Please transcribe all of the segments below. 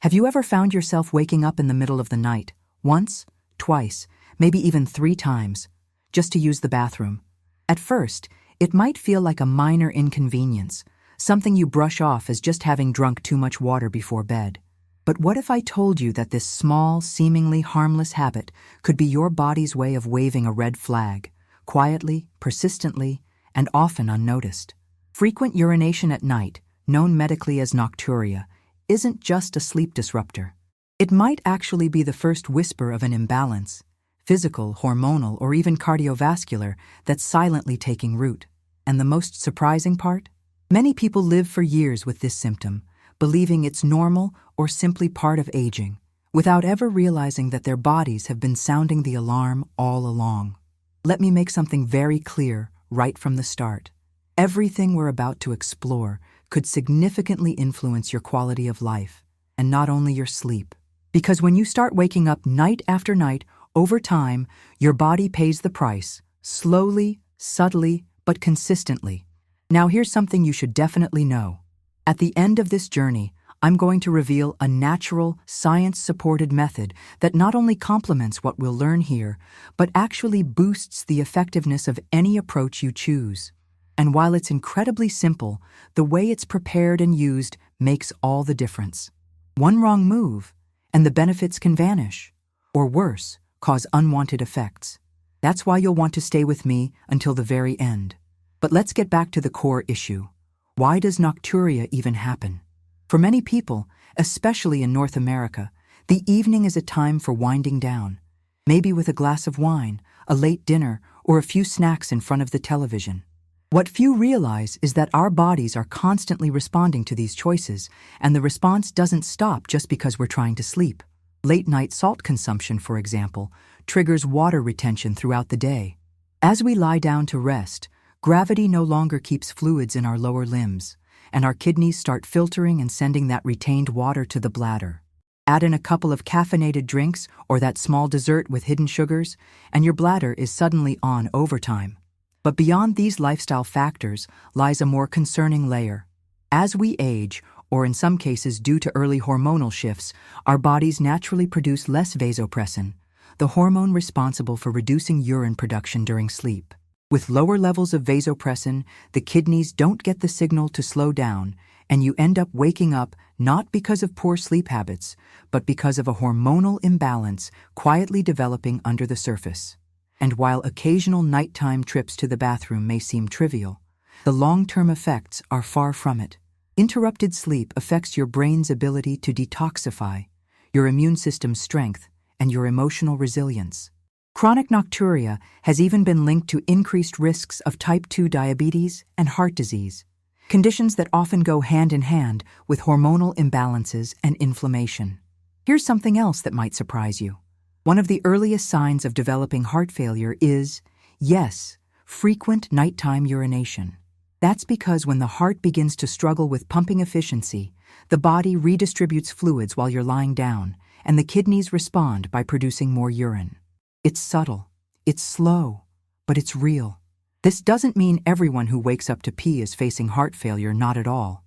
Have you ever found yourself waking up in the middle of the night, once, twice, maybe even 3 times, just to use the bathroom? At first, it might feel like a minor inconvenience, something you brush off as just having drunk too much water before bed. But what if I told you that this small, seemingly harmless habit could be your body's way of waving a red flag, quietly, persistently, and often unnoticed? Frequent urination at night, known medically as nocturia, isn't just a sleep disruptor. It might actually be the first whisper of an imbalance, physical, hormonal, or even cardiovascular, that's silently taking root. And the most surprising part? Many people live for years with this symptom, believing it's normal or simply part of aging, without ever realizing that their bodies have been sounding the alarm all along. Let me make something very clear right from the start. Everything we're about to explore could significantly influence your quality of life, and not only your sleep. Because when you start waking up night after night, over time, your body pays the price, slowly, subtly, but consistently. Now here's something you should definitely know. At the end of this journey, I'm going to reveal a natural, science-supported method that not only complements what we'll learn here, but actually boosts the effectiveness of any approach you choose. And while it's incredibly simple, the way it's prepared and used makes all the difference. One wrong move, and the benefits can vanish, or worse, cause unwanted effects. That's why you'll want to stay with me until the very end. But let's get back to the core issue. Why does nocturia even happen? For many people, especially in North America, the evening is a time for winding down, maybe with a glass of wine, a late dinner, or a few snacks in front of the television. What few realize is that our bodies are constantly responding to these choices, and the response doesn't stop just because we're trying to sleep. Late-night salt consumption, for example, triggers water retention throughout the day. As we lie down to rest, gravity no longer keeps fluids in our lower limbs, and our kidneys start filtering and sending that retained water to the bladder. Add in a couple of caffeinated drinks or that small dessert with hidden sugars, and your bladder is suddenly on overtime. But beyond these lifestyle factors lies a more concerning layer. As we age, or in some cases due to early hormonal shifts, our bodies naturally produce less vasopressin, the hormone responsible for reducing urine production during sleep. With lower levels of vasopressin, the kidneys don't get the signal to slow down, and you end up waking up not because of poor sleep habits, but because of a hormonal imbalance quietly developing under the surface. And while occasional nighttime trips to the bathroom may seem trivial, the long-term effects are far from it. Interrupted sleep affects your brain's ability to detoxify, your immune system's strength, and your emotional resilience. Chronic nocturia has even been linked to increased risks of type 2 diabetes and heart disease, conditions that often go hand in hand with hormonal imbalances and inflammation. Here's something else that might surprise you. One of the earliest signs of developing heart failure is, yes, frequent nighttime urination. That's because when the heart begins to struggle with pumping efficiency, the body redistributes fluids while you're lying down, and the kidneys respond by producing more urine. It's subtle, it's slow, but it's real. This doesn't mean everyone who wakes up to pee is facing heart failure, not at all.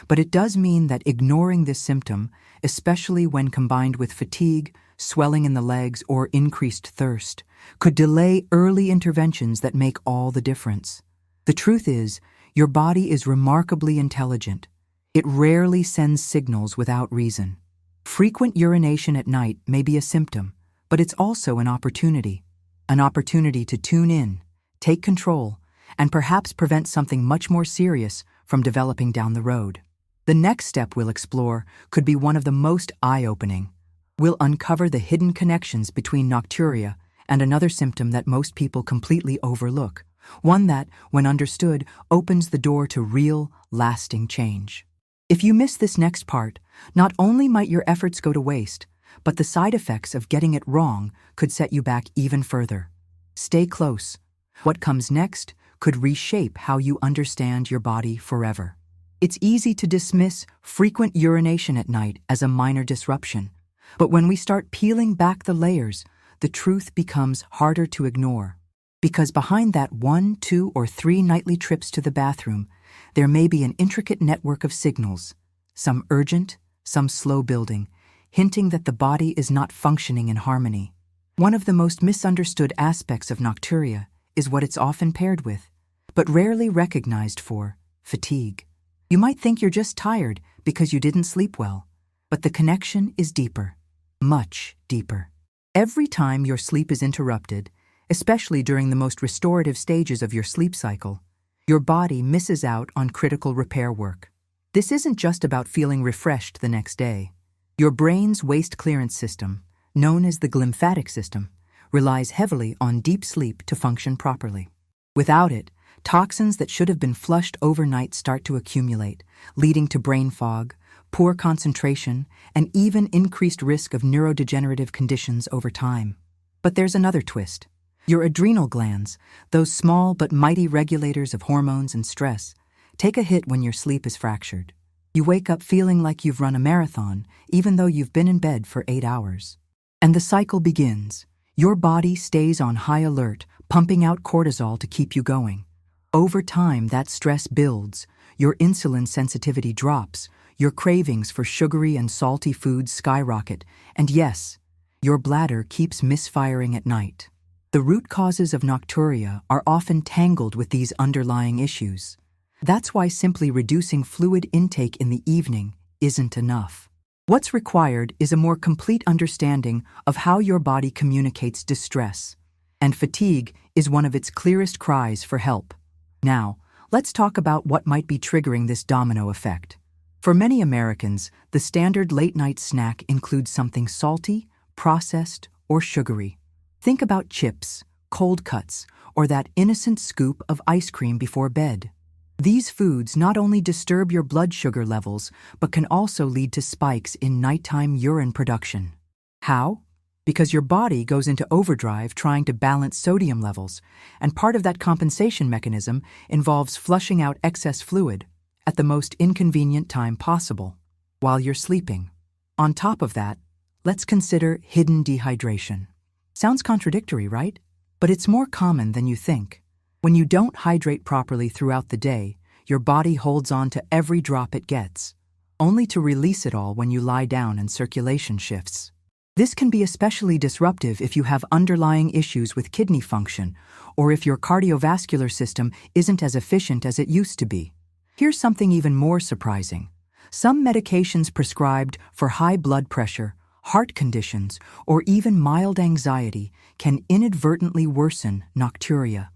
But it does mean that ignoring this symptom, especially when combined with fatigue, swelling in the legs, or increased thirst, could delay early interventions that make all the difference. The truth is, your body is remarkably intelligent. It rarely sends signals without reason. Frequent urination at night may be a symptom, but it's also an opportunity to tune in, take control, and perhaps prevent something much more serious from developing down the road. The next step we'll explore could be one of the most eye-opening. We'll uncover the hidden connections between nocturia and another symptom that most people completely overlook, one that, when understood, opens the door to real, lasting change. If you miss this next part, not only might your efforts go to waste, but the side effects of getting it wrong could set you back even further. Stay close. What comes next could reshape how you understand your body forever. It's easy to dismiss frequent urination at night as a minor disruption, but when we start peeling back the layers, the truth becomes harder to ignore. Because behind that 1, 2, or 3 nightly trips to the bathroom, there may be an intricate network of signals, some urgent, some slow building, hinting that the body is not functioning in harmony. One of the most misunderstood aspects of nocturia is what it's often paired with, but rarely recognized for: fatigue. You might think you're just tired because you didn't sleep well, but the connection is deeper, much deeper. Every time your sleep is interrupted, especially during the most restorative stages of your sleep cycle, your body misses out on critical repair work. This isn't just about feeling refreshed the next day. Your brain's waste clearance system, known as the glymphatic system, relies heavily on deep sleep to function properly. Without it, toxins that should have been flushed overnight start to accumulate, leading to brain fog, poor concentration, and even increased risk of neurodegenerative conditions over time. But there's another twist. Your adrenal glands, those small but mighty regulators of hormones and stress, take a hit when your sleep is fractured. You wake up feeling like you've run a marathon, even though you've been in bed for 8 hours. And the cycle begins. Your body stays on high alert, pumping out cortisol to keep you going. Over time, that stress builds, your insulin sensitivity drops, your cravings for sugary and salty foods skyrocket, and yes, your bladder keeps misfiring at night. The root causes of nocturia are often tangled with these underlying issues. That's why simply reducing fluid intake in the evening isn't enough. What's required is a more complete understanding of how your body communicates distress, and fatigue is one of its clearest cries for help. Now, let's talk about what might be triggering this domino effect. For many Americans, the standard late-night snack includes something salty, processed, or sugary. Think about chips, cold cuts, or that innocent scoop of ice cream before bed. These foods not only disturb your blood sugar levels, but can also lead to spikes in nighttime urine production. How? Because your body goes into overdrive trying to balance sodium levels, and part of that compensation mechanism involves flushing out excess fluid at the most inconvenient time possible, while you're sleeping. On top of that, let's consider hidden dehydration. Sounds contradictory, right? But it's more common than you think. When you don't hydrate properly throughout the day, your body holds on to every drop it gets, only to release it all when you lie down and circulation shifts. This can be especially disruptive if you have underlying issues with kidney function, or if your cardiovascular system isn't as efficient as it used to be. Here's something even more surprising. Some medications prescribed for high blood pressure, heart conditions, or even mild anxiety can inadvertently worsen nocturia.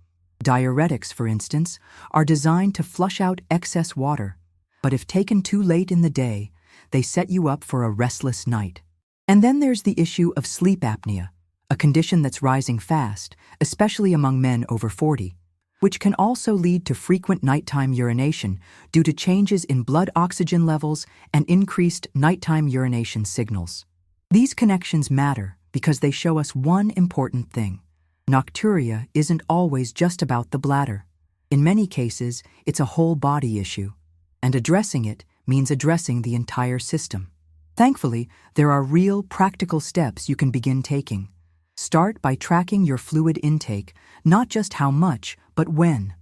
Diuretics, for instance, are designed to flush out excess water, but if taken too late in the day, they set you up for a restless night. And then there's the issue of sleep apnea, a condition that's rising fast, especially among men over 40, which can also lead to frequent nighttime urination due to changes in blood oxygen levels and increased nighttime urination signals. These connections matter because they show us one important thing. Nocturia isn't always just about the bladder. In many cases, it's a whole body issue, and addressing it means addressing the entire system. Thankfully, there are real practical steps you can begin taking. Start by tracking your fluid intake, not just how much, but when.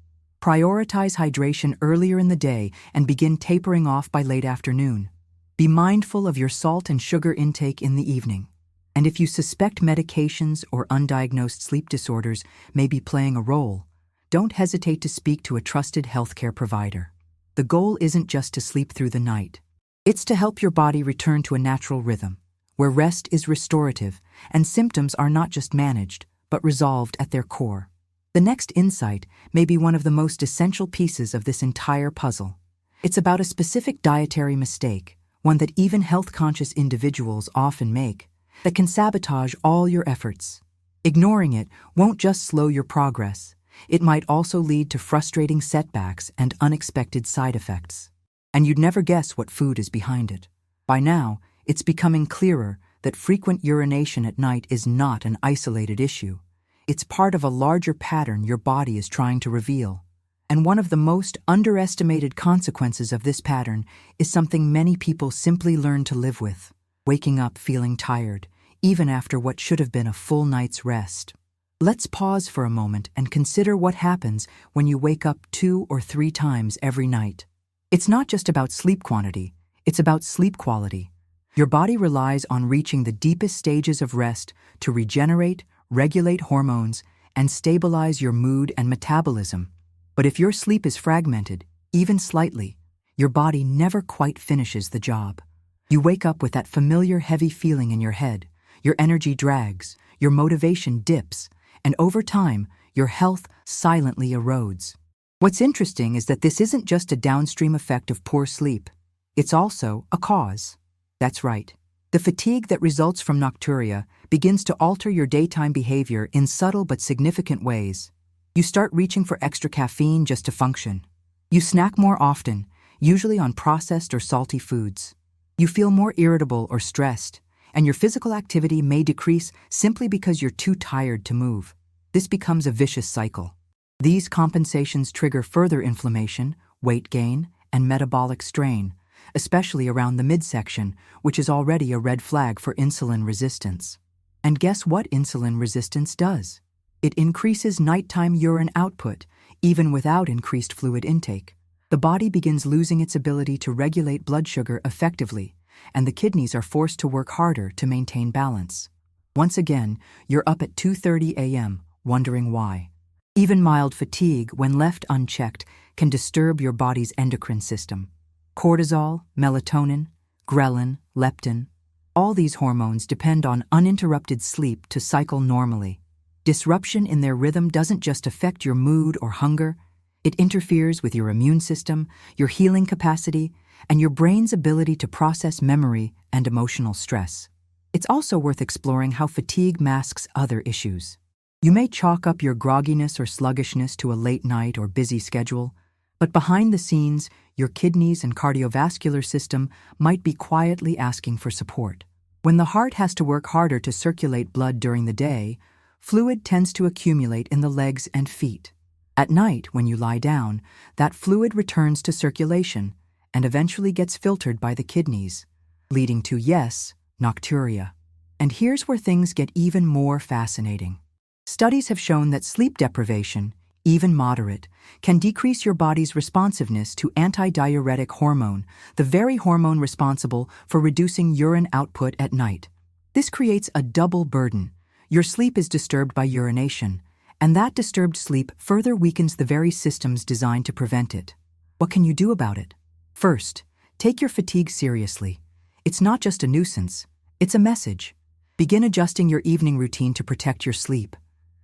Prioritize hydration earlier in the day and begin tapering off by late afternoon. Be mindful of your salt and sugar intake in the evening. And if you suspect medications or undiagnosed sleep disorders may be playing a role, don't hesitate to speak to a trusted healthcare provider. The goal isn't just to sleep through the night. It's to help your body return to a natural rhythm, where rest is restorative and symptoms are not just managed, but resolved at their core. The next insight may be one of the most essential pieces of this entire puzzle. It's about a specific dietary mistake, one that even health-conscious individuals often make, that can sabotage all your efforts. Ignoring it won't just slow your progress, it might also lead to frustrating setbacks and unexpected side effects. And you'd never guess what food is behind it. By now, it's becoming clearer that frequent urination at night is not an isolated issue. It's part of a larger pattern your body is trying to reveal. And one of the most underestimated consequences of this pattern is something many people simply learn to live with: waking up feeling tired, even after what should have been a full night's rest. Let's pause for a moment and consider what happens when you wake up 2 or 3 times every night. It's not just about sleep quantity, it's about sleep quality. Your body relies on reaching the deepest stages of rest to regenerate, regulate hormones, and stabilize your mood and metabolism. But if your sleep is fragmented, even slightly, your body never quite finishes the job. You wake up with that familiar heavy feeling in your head, your energy drags, your motivation dips, and over time, your health silently erodes. What's interesting is that this isn't just a downstream effect of poor sleep. It's also a cause. That's right. The fatigue that results from nocturia begins to alter your daytime behavior in subtle but significant ways. You start reaching for extra caffeine just to function. You snack more often, usually on processed or salty foods. You feel more irritable or stressed, and your physical activity may decrease simply because you're too tired to move. This becomes a vicious cycle. These compensations trigger further inflammation, weight gain, and metabolic strain, especially around the midsection, which is already a red flag for insulin resistance. And guess what insulin resistance does? It increases nighttime urine output, even without increased fluid intake. The body begins losing its ability to regulate blood sugar effectively, and the kidneys are forced to work harder to maintain balance. Once again, you're up at 2:30 a.m., wondering why. Even mild fatigue, when left unchecked, can disturb your body's endocrine system. Cortisol, melatonin, ghrelin, leptin, all these hormones depend on uninterrupted sleep to cycle normally. Disruption in their rhythm doesn't just affect your mood or hunger, it interferes with your immune system, your healing capacity, and your brain's ability to process memory and emotional stress. It's also worth exploring how fatigue masks other issues. You may chalk up your grogginess or sluggishness to a late night or busy schedule, but behind the scenes, your kidneys and cardiovascular system might be quietly asking for support. When the heart has to work harder to circulate blood during the day, fluid tends to accumulate in the legs and feet. At night, when you lie down, that fluid returns to circulation and eventually gets filtered by the kidneys, leading to, yes, nocturia. And here's where things get even more fascinating. Studies have shown that sleep deprivation, even moderate, can decrease your body's responsiveness to antidiuretic hormone, the very hormone responsible for reducing urine output at night. This creates a double burden. Your sleep is disturbed by urination, and that disturbed sleep further weakens the very systems designed to prevent it. What can you do about it? First, take your fatigue seriously. It's not just a nuisance, it's a message. Begin adjusting your evening routine to protect your sleep.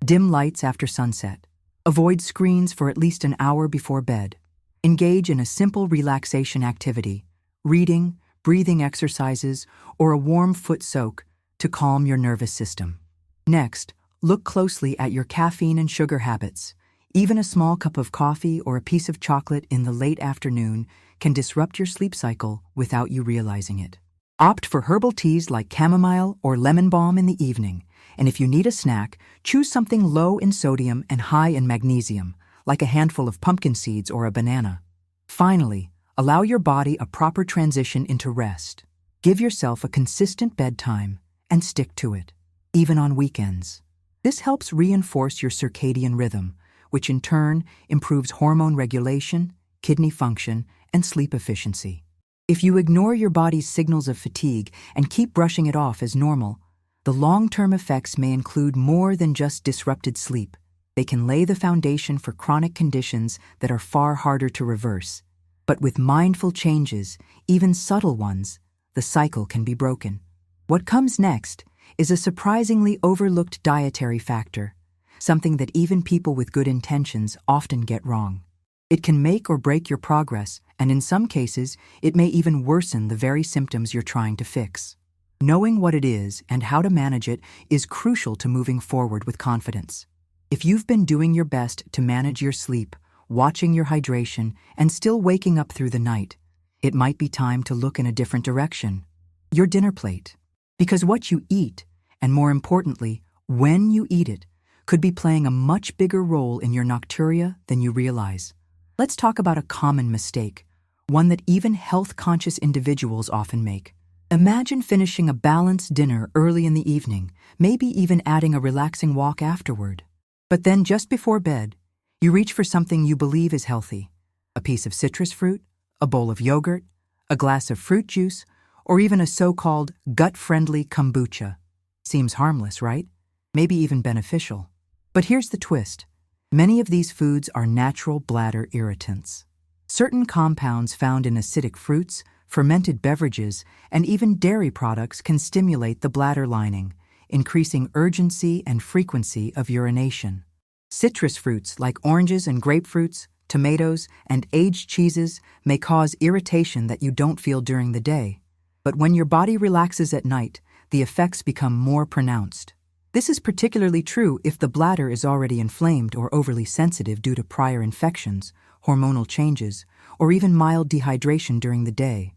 Dim lights after sunset. Avoid screens for at least an hour before bed. Engage in a simple relaxation activity, reading, breathing exercises, or a warm foot soak to calm your nervous system. Next, look closely at your caffeine and sugar habits. Even a small cup of coffee or a piece of chocolate in the late afternoon can disrupt your sleep cycle without you realizing it. Opt for herbal teas like chamomile or lemon balm in the evening, and if you need a snack, choose something low in sodium and high in magnesium, like a handful of pumpkin seeds or a banana. Finally, allow your body a proper transition into rest. Give yourself a consistent bedtime and stick to it, even on weekends. This helps reinforce your circadian rhythm, which in turn improves hormone regulation, kidney function, and sleep efficiency. If you ignore your body's signals of fatigue and keep brushing it off as normal, the long-term effects may include more than just disrupted sleep. They can lay the foundation for chronic conditions that are far harder to reverse. But with mindful changes, even subtle ones, the cycle can be broken. What comes next is a surprisingly overlooked dietary factor, something that even people with good intentions often get wrong. It can make or break your progress, and in some cases, it may even worsen the very symptoms you're trying to fix. Knowing what it is and how to manage it is crucial to moving forward with confidence. If you've been doing your best to manage your sleep, watching your hydration, and still waking up through the night, it might be time to look in a different direction. Your dinner plate. Because what you eat, and more importantly, when you eat it, could be playing a much bigger role in your nocturia than you realize. Let's talk about a common mistake, one that even health-conscious individuals often make. Imagine finishing a balanced dinner early in the evening, maybe even adding a relaxing walk afterward. But then just before bed, you reach for something you believe is healthy. A piece of citrus fruit, a bowl of yogurt, a glass of fruit juice, or even a so-called gut-friendly kombucha. Seems harmless, right? Maybe even beneficial. But here's the twist. Many of these foods are natural bladder irritants. Certain compounds found in acidic fruits, fermented beverages, and even dairy products can stimulate the bladder lining, increasing urgency and frequency of urination. Citrus fruits like oranges and grapefruits, tomatoes, and aged cheeses may cause irritation that you don't feel during the day. But when your body relaxes at night, the effects become more pronounced. This is particularly true if the bladder is already inflamed or overly sensitive due to prior infections, hormonal changes, or even mild dehydration during the day.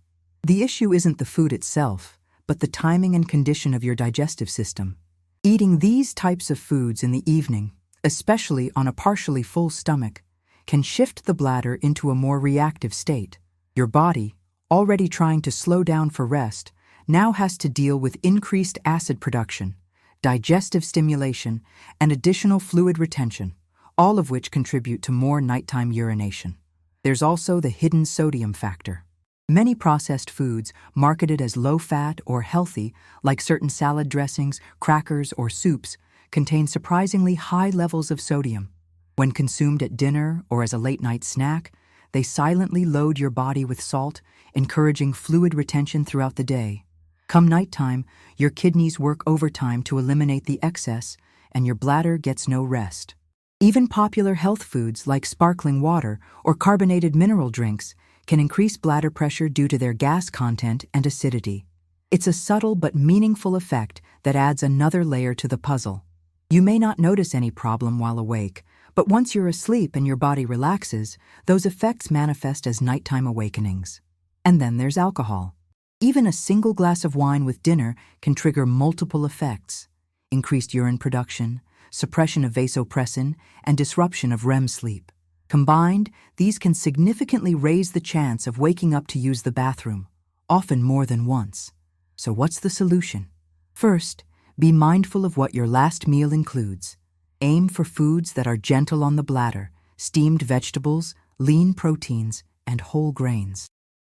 The issue isn't the food itself, but the timing and condition of your digestive system. Eating these types of foods in the evening, especially on a partially full stomach, can shift the bladder into a more reactive state. Your body, already trying to slow down for rest, now has to deal with increased acid production, digestive stimulation, and additional fluid retention, all of which contribute to more nighttime urination. There's also the hidden sodium factor. Many processed foods, marketed as low-fat or healthy, like certain salad dressings, crackers, or soups, contain surprisingly high levels of sodium. When consumed at dinner or as a late-night snack, they silently load your body with salt, encouraging fluid retention throughout the day. Come nighttime, your kidneys work overtime to eliminate the excess, and your bladder gets no rest. Even popular health foods like sparkling water or carbonated mineral drinks can increase bladder pressure due to their gas content and acidity. It's a subtle but meaningful effect that adds another layer to the puzzle. You may not notice any problem while awake, but once you're asleep and your body relaxes, those effects manifest as nighttime awakenings. And then there's alcohol. Even a single glass of wine with dinner can trigger multiple effects: increased urine production, suppression of vasopressin, and disruption of REM sleep. Combined, these can significantly raise the chance of waking up to use the bathroom, often more than once. So what's the solution? First, be mindful of what your last meal includes. Aim for foods that are gentle on the bladder: steamed vegetables, lean proteins, and whole grains.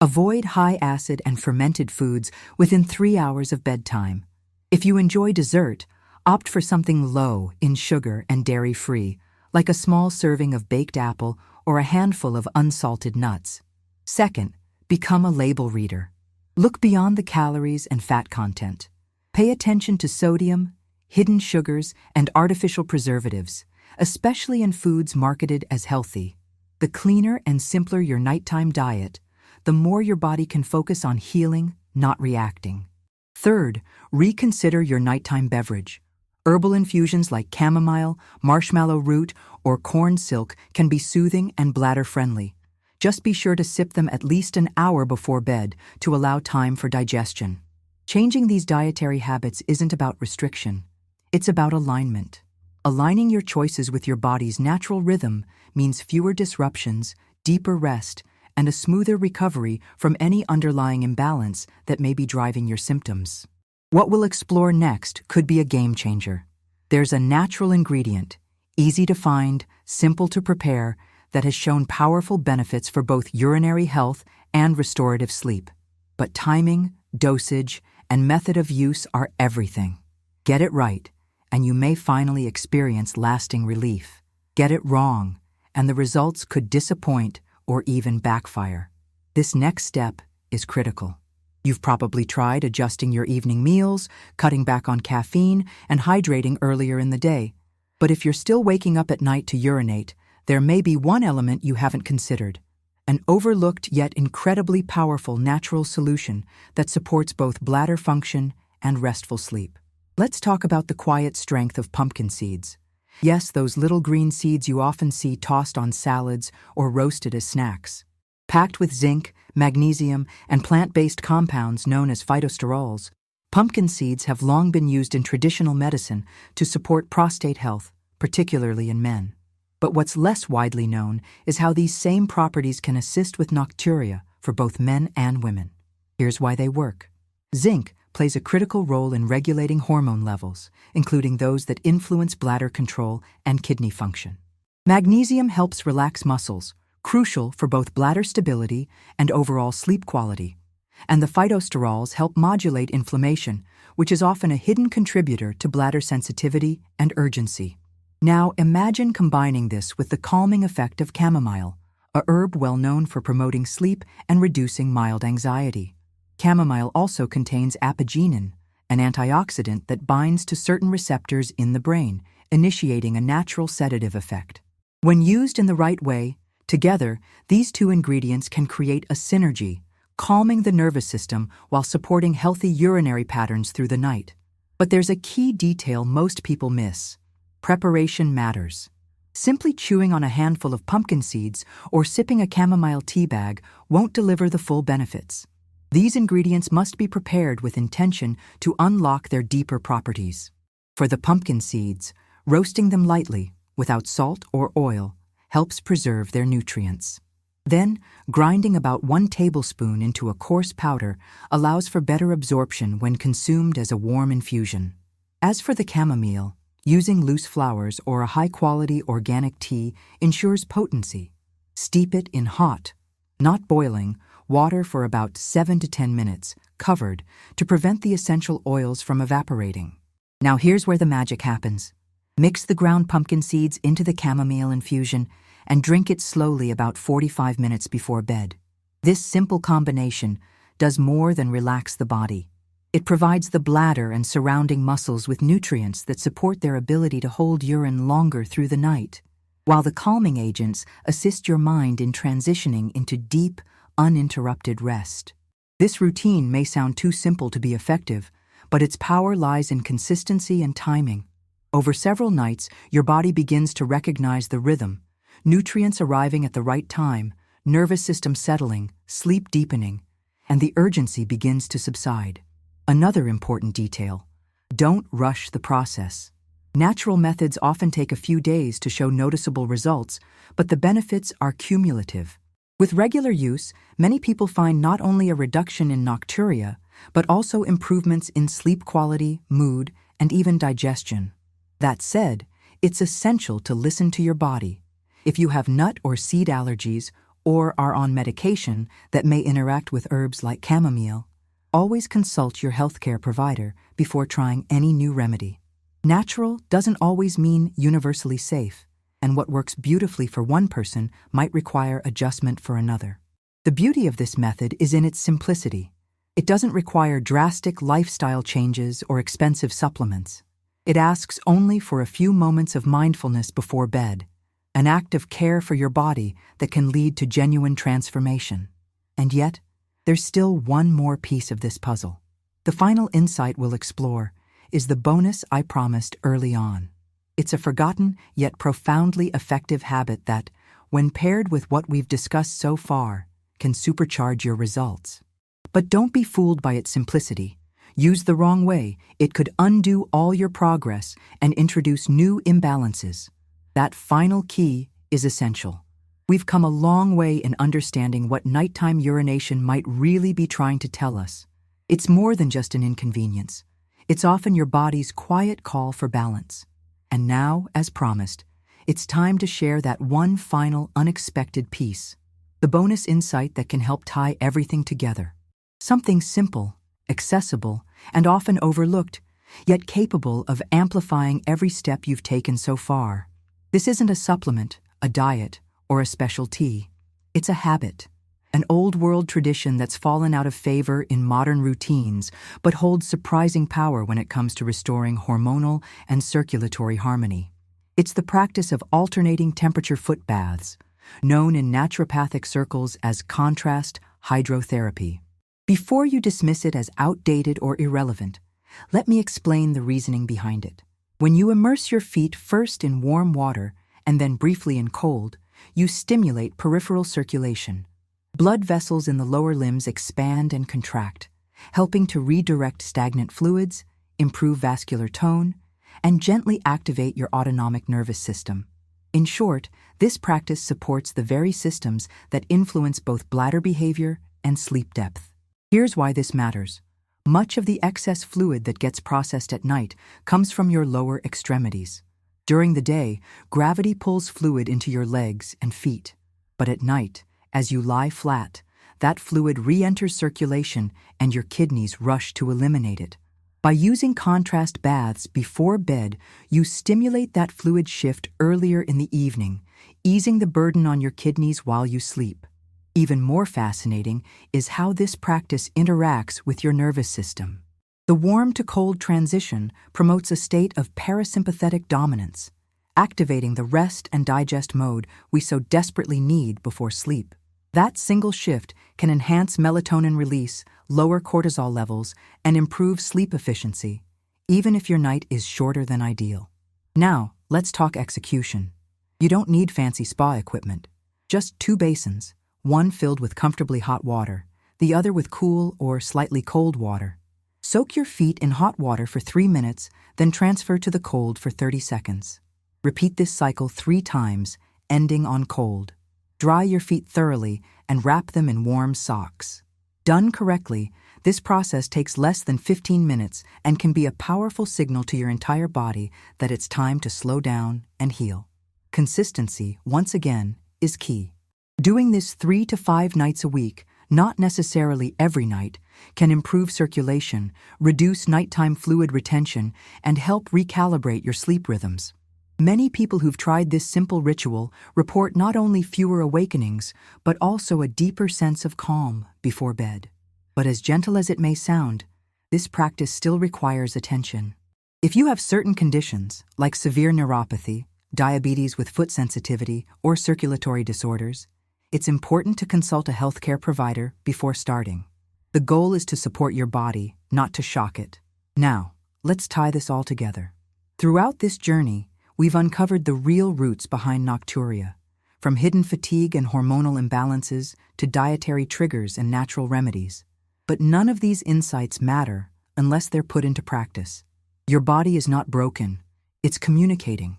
Avoid high-acid and fermented foods within 3 hours of bedtime. If you enjoy dessert, opt for something low in sugar and dairy-free, like a small serving of baked apple or a handful of unsalted nuts. Second, become a label reader. Look beyond the calories and fat content. Pay attention to sodium, hidden sugars, and artificial preservatives, especially in foods marketed as healthy. The cleaner and simpler your nighttime diet, the more your body can focus on healing, not reacting. Third, reconsider your nighttime beverage. Herbal infusions like chamomile, marshmallow root, or corn silk can be soothing and bladder-friendly. Just be sure to sip them at least an hour before bed to allow time for digestion. Changing these dietary habits isn't about restriction. It's about alignment. Aligning your choices with your body's natural rhythm means fewer disruptions, deeper rest, and a smoother recovery from any underlying imbalance that may be driving your symptoms. What we'll explore next could be a game changer. There's a natural ingredient, easy to find, simple to prepare, that has shown powerful benefits for both urinary health and restorative sleep. But timing, dosage, and method of use are everything. Get it right, and you may finally experience lasting relief. Get it wrong, and the results could disappoint or even backfire. This next step is critical. You've probably tried adjusting your evening meals, cutting back on caffeine, and hydrating earlier in the day. But if you're still waking up at night to urinate, there may be one element you haven't considered: an overlooked yet incredibly powerful natural solution that supports both bladder function and restful sleep. Let's talk about the quiet strength of pumpkin seeds. Yes, those little green seeds you often see tossed on salads or roasted as snacks. Packed with zinc, magnesium, and plant-based compounds known as phytosterols, pumpkin seeds have long been used in traditional medicine to support prostate health, particularly in men. But what's less widely known is how these same properties can assist with nocturia for both men and women. Here's why they work. Zinc plays a critical role in regulating hormone levels, including those that influence bladder control and kidney function. Magnesium helps relax muscles, crucial for both bladder stability and overall sleep quality. And the phytosterols help modulate inflammation, which is often a hidden contributor to bladder sensitivity and urgency. Now imagine combining this with the calming effect of chamomile, a herb well known for promoting sleep and reducing mild anxiety. Chamomile also contains apigenin, an antioxidant that binds to certain receptors in the brain, initiating a natural sedative effect. When used in the right way, together, these two ingredients can create a synergy, calming the nervous system while supporting healthy urinary patterns through the night. But there's a key detail most people miss. Preparation matters. Simply chewing on a handful of pumpkin seeds or sipping a chamomile tea bag won't deliver the full benefits. These ingredients must be prepared with intention to unlock their deeper properties. For the pumpkin seeds, roasting them lightly, without salt or oil, helps preserve their nutrients. Then, grinding about 1 tablespoon into a coarse powder allows for better absorption when consumed as a warm infusion. As for the chamomile, using loose flowers or a high-quality organic tea ensures potency. Steep it in hot, not boiling, water for about 7 to 10 minutes, covered, to prevent the essential oils from evaporating. Now here's where the magic happens. Mix the ground pumpkin seeds into the chamomile infusion and drink it slowly about 45 minutes before bed. This simple combination does more than relax the body. It provides the bladder and surrounding muscles with nutrients that support their ability to hold urine longer through the night, while the calming agents assist your mind in transitioning into deep, uninterrupted rest. This routine may sound too simple to be effective, but its power lies in consistency and timing. Over several nights, your body begins to recognize the rhythm, nutrients arriving at the right time, nervous system settling, sleep deepening, and the urgency begins to subside. Another important detail: don't rush the process. Natural methods often take a few days to show noticeable results, but the benefits are cumulative. With regular use, many people find not only a reduction in nocturia, but also improvements in sleep quality, mood, and even digestion. That said, it's essential to listen to your body. If you have nut or seed allergies or are on medication that may interact with herbs like chamomile, always consult your healthcare provider before trying any new remedy. Natural doesn't always mean universally safe, and what works beautifully for one person might require adjustment for another. The beauty of this method is in its simplicity. It doesn't require drastic lifestyle changes or expensive supplements. It asks only for a few moments of mindfulness before bed, an act of care for your body that can lead to genuine transformation. And yet, there's still one more piece of this puzzle. The final insight we'll explore is the bonus I promised early on. It's a forgotten yet profoundly effective habit that, when paired with what we've discussed so far, can supercharge your results. But don't be fooled by its simplicity. Used the wrong way, it could undo all your progress and introduce new imbalances. That final key is essential. We've come a long way in understanding what nighttime urination might really be trying to tell us. It's more than just an inconvenience. It's often your body's quiet call for balance. And now, as promised, it's time to share that one final unexpected piece, the bonus insight that can help tie everything together. Something simple, accessible, and often overlooked, yet capable of amplifying every step you've taken so far. This isn't a supplement, a diet, or a special tea. It's a habit, an old-world tradition that's fallen out of favor in modern routines, but holds surprising power when it comes to restoring hormonal and circulatory harmony. It's the practice of alternating temperature foot baths, known in naturopathic circles as contrast hydrotherapy. Before you dismiss it as outdated or irrelevant, let me explain the reasoning behind it. When you immerse your feet first in warm water and then briefly in cold, you stimulate peripheral circulation. Blood vessels in the lower limbs expand and contract, helping to redirect stagnant fluids, improve vascular tone, and gently activate your autonomic nervous system. In short, this practice supports the very systems that influence both bladder behavior and sleep depth. Here's why this matters. Much of the excess fluid that gets processed at night comes from your lower extremities. During the day, gravity pulls fluid into your legs and feet. But at night, as you lie flat, that fluid re-enters circulation and your kidneys rush to eliminate it. By using contrast baths before bed, you stimulate that fluid shift earlier in the evening, easing the burden on your kidneys while you sleep. Even more fascinating is how this practice interacts with your nervous system. The warm to cold transition promotes a state of parasympathetic dominance, activating the rest and digest mode we so desperately need before sleep. That single shift can enhance melatonin release, lower cortisol levels, and improve sleep efficiency, even if your night is shorter than ideal. Now, let's talk execution. You don't need fancy spa equipment. Just 2 basins, one filled with comfortably hot water, the other with cool or slightly cold water. Soak your feet in hot water for 3 minutes, then transfer to the cold for 30 seconds. Repeat this cycle 3 times, ending on cold. Dry your feet thoroughly and wrap them in warm socks. Done correctly, this process takes less than 15 minutes and can be a powerful signal to your entire body that it's time to slow down and heal. Consistency, once again, is key. Doing this 3 to 5 nights a week, not necessarily every night, can improve circulation, reduce nighttime fluid retention, and help recalibrate your sleep rhythms. Many people who've tried this simple ritual report not only fewer awakenings, but also a deeper sense of calm before bed. But as gentle as it may sound, this practice still requires attention. If you have certain conditions, like severe neuropathy, diabetes with foot sensitivity, or circulatory disorders, it's important to consult a healthcare provider before starting. The goal is to support your body, not to shock it. Now, let's tie this all together. Throughout this journey, we've uncovered the real roots behind nocturia, from hidden fatigue and hormonal imbalances to dietary triggers and natural remedies. But none of these insights matter unless they're put into practice. Your body is not broken, it's communicating.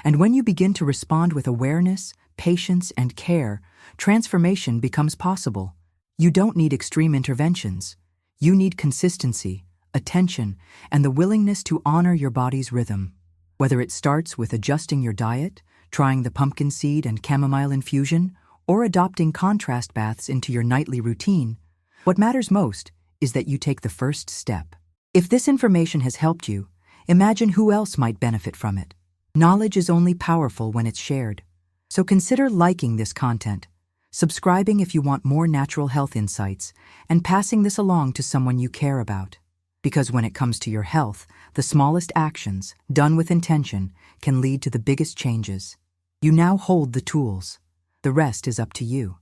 And when you begin to respond with awareness, patience, and care, transformation becomes possible. You don't need extreme interventions. You need consistency, attention, and the willingness to honor your body's rhythm. Whether it starts with adjusting your diet, trying the pumpkin seed and chamomile infusion, or adopting contrast baths into your nightly routine, what matters most is that you take the first step. If this information has helped you, imagine who else might benefit from it. Knowledge is only powerful when it's shared. So consider liking this content, subscribing if you want more natural health insights, and passing this along to someone you care about. Because when it comes to your health, the smallest actions, done with intention, can lead to the biggest changes. You now hold the tools. The rest is up to you.